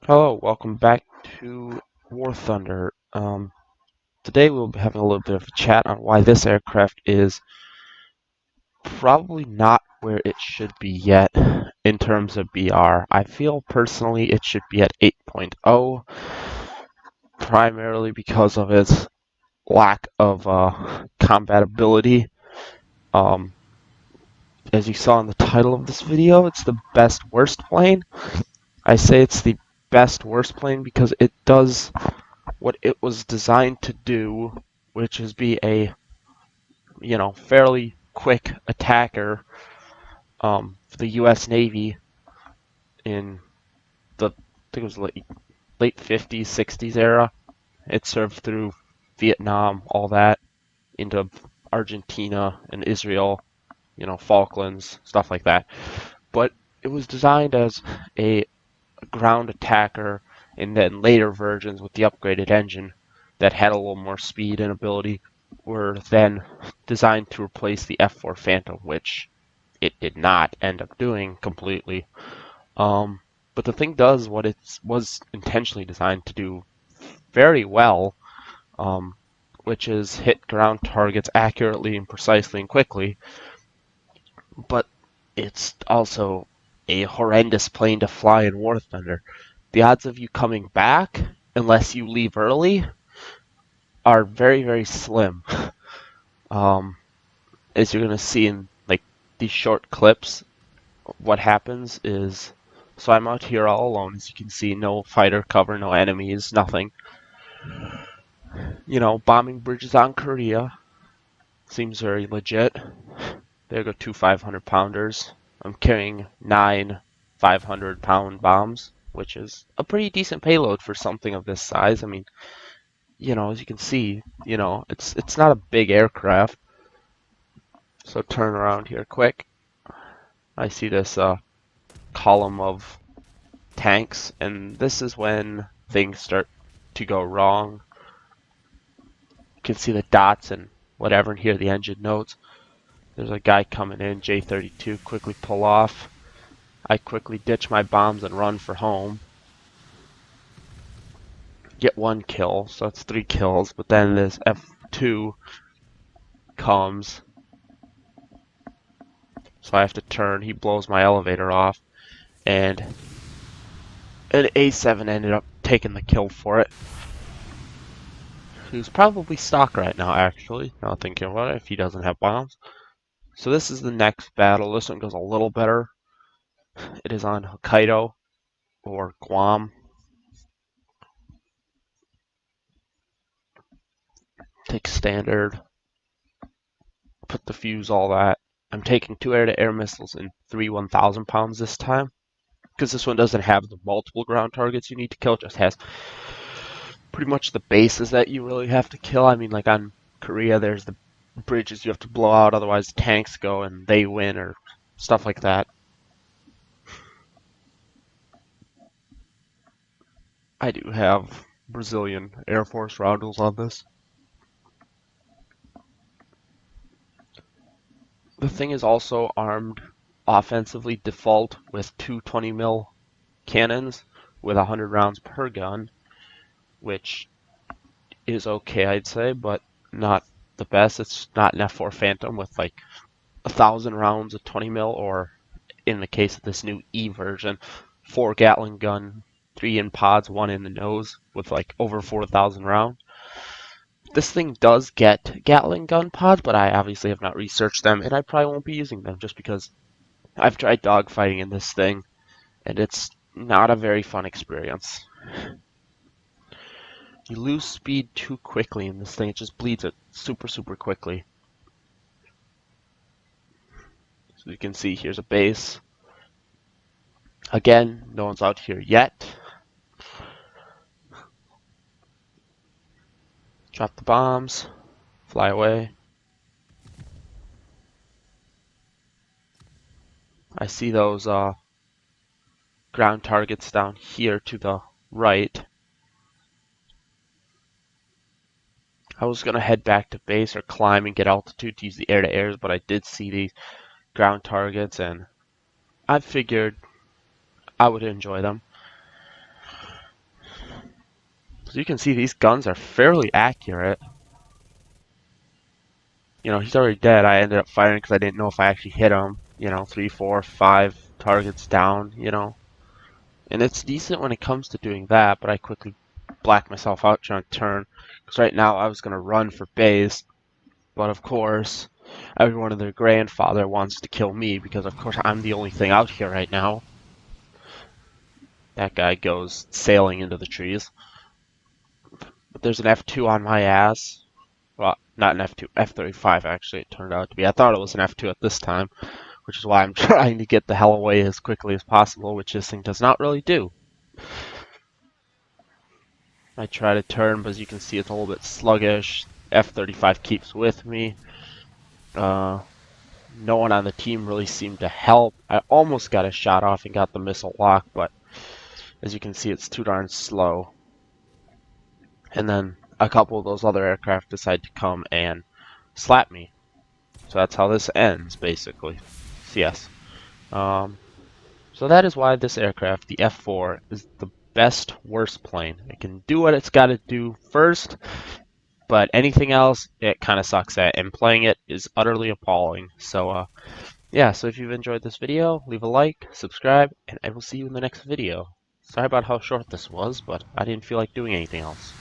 Hello, welcome back to War Thunder. Today we'll be having a little bit of a chat on why this aircraft is probably not where it should be yet in terms of BR. I feel personally it should be at 8.0, primarily because of its lack of combat ability. Um, as you saw in the title of this video, it's the best worst plane. I say it's the best worst plane because it does what it was designed to do, which is be a fairly quick attacker for the U.S. Navy in the I think it was late 50s, 60s era. It served through Vietnam, all that, into Argentina and Israel, Falklands, stuff like that. But it was designed as a ground attacker, and then later versions with the upgraded engine that had a little more speed and ability were then designed to replace the F4 Phantom, which it did not end up doing completely. But the thing does what it was intentionally designed to do very well, um, which is hit ground targets accurately and precisely and quickly. But it's also a horrendous plane to fly in War Thunder. The odds of you coming back, unless you leave early, are very, very slim. Um, as you're going to see in like these short clips, what happens is, so I'm out here all alone. As you can see, no fighter cover, no enemies, nothing. Bombing bridges on Korea seems very legit. There go two 500-pounders. I'm carrying 9 500-pound bombs, which is a pretty decent payload for something of this size. I mean, as you can see, it's not a big aircraft. So turn around here quick. I see this column of tanks, and this is when things start to go wrong. You can see the dots and whatever, and hear the engine notes. There's a guy coming in, J-32, quickly pull off. I quickly ditch my bombs and run for home. Get 1 kill, so that's 3 kills, but then this F2 comes, so I have to turn. He blows my elevator off, and an A7 ended up taking the kill for it. Who's probably stock right now, actually, now thinking about it, if he doesn't have bombs. So this is the next battle. This one goes a little better. It is on Hokkaido, or Guam. Take standard, put the fuse, all that. I'm taking 2 air-to-air missiles and 3 1,000 pounds this time, because this one doesn't have the multiple ground targets you need to kill. It just has pretty much the bases that you really have to kill. I mean, like on Korea, there's the bridges you have to blow out, otherwise the tanks go and they win, or stuff like that. I do have Brazilian Air Force roundels on this. The thing is also armed offensively default with 2 20mm cannons with 100 rounds per gun, which is okay, I'd say, but not the best. It's not an F4 Phantom with like 1,000 rounds of 20mm, or in the case of this new E version, 4 Gatling gun, 3 in pods, 1 in the nose, with like over 4,000 rounds. This thing does get Gatling gun pods, but I obviously have not researched them, and I probably won't be using them just because I've tried dogfighting in this thing, and it's not a very fun experience. You lose speed too quickly in this thing. It just bleeds it super, super quickly. So you can see here's a base. Again, no one's out here yet. Drop the bombs. Fly away. I see those ground targets down here to the right. I was going to head back to base or climb and get altitude to use the air-to-airs, but I did see these ground targets, and I figured I would enjoy them. As you can see, these guns are fairly accurate. You know, he's already dead. I ended up firing because I didn't know if I actually hit him. You know, 3, 4, 5 targets down, you know. And it's decent when it comes to doing that, but I quickly blacked myself out trying to turn. Because right now I was going to run for base. But of course, everyone and their grandfather wants to kill me because of course I'm the only thing out here right now. That guy goes sailing into the trees. But there's an F2 on my ass. Well, not an F2, F-35 actually it turned out to be. I thought it was an F2 at this time, which is why I'm trying to get the hell away as quickly as possible, which this thing does not really do. I try to turn, but as you can see, it's a little bit sluggish. F-35 keeps with me. No one on the team really seemed to help. I almost got a shot off and got the missile lock, but as you can see, it's too darn slow. And then a couple of those other aircraft decide to come and slap me. So that's how this ends, basically. So yes. So that is why this aircraft, the F4, is the best worst plane. It can do what it's got to do first, but anything else, it kind of sucks at. And playing it is utterly appalling. So yeah, so if you've enjoyed this video, leave a like, subscribe, and I will see you in the next video. Sorry about how short this was, but I didn't feel like doing anything else.